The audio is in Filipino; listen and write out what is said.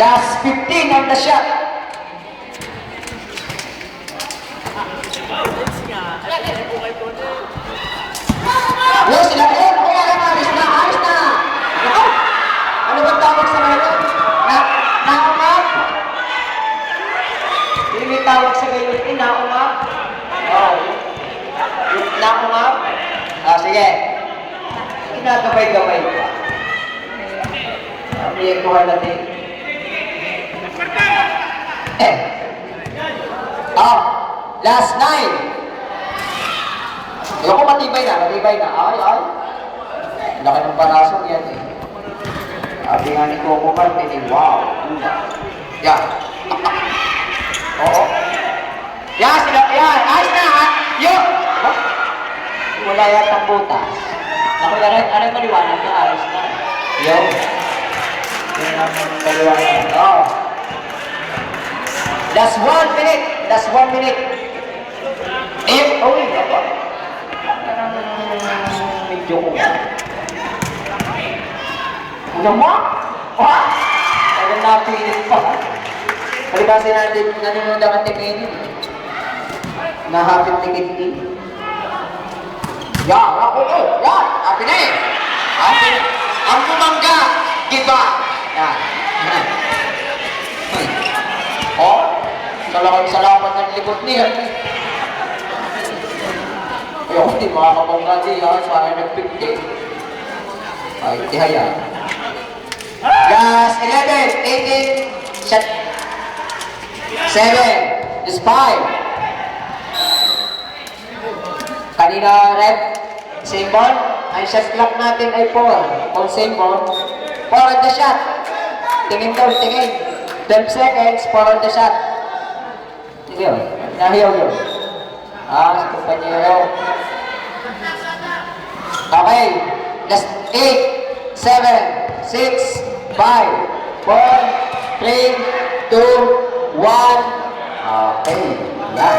Last 15 on the shot. Yes, sila. Ayun, kaya alis na, alis na. Ano ba tawag sa ngayon? Naumap? Hindi may tawag sa ngayon. Naumap? Oo. Naumap? Ah, sige. Kinagabay-gabay ka. May kuha natin. Last 9. Ayoko matibay na. Ay, ay. Laki ng parasong yan eh. Sabi nga ni Coco Martin eh, wow. Yan. Oo. Yan, sila, yan. Ayos na, ha? Yo! Wala yatang butas. Ako yan, ano yung maliwanag na ayos na? Yo. Yan ang maliwanag. Oo. Last 1 minute. Last 1 minute. Uy, ako. Medyo ko. Ano mo? What? Talagang napilit pa. Palibasin natin, nanonood ang tingin. Nahapit tingin din. Yan, ako ko. Yan, happy na eh. Happy na. Ang pumangga, giba. Yan. Oh, salamat ng likod niya. Ayaw, hindi makakabangga niya. Saan nagpigil. Ay, tihaya. Last 11, 18, shot. 7, is 5. Kanina, red, same ball. Ang shot clock natin ay 4. Kung same ball, 4 on the shot. Tingin daw, tingin. 12 seconds, 4 on the shot. Sige, nahiyaw yun. Si kumpanyero. Okay, last 8, 7, 6, 5, 4, 3, 2, 1. Okay, yan.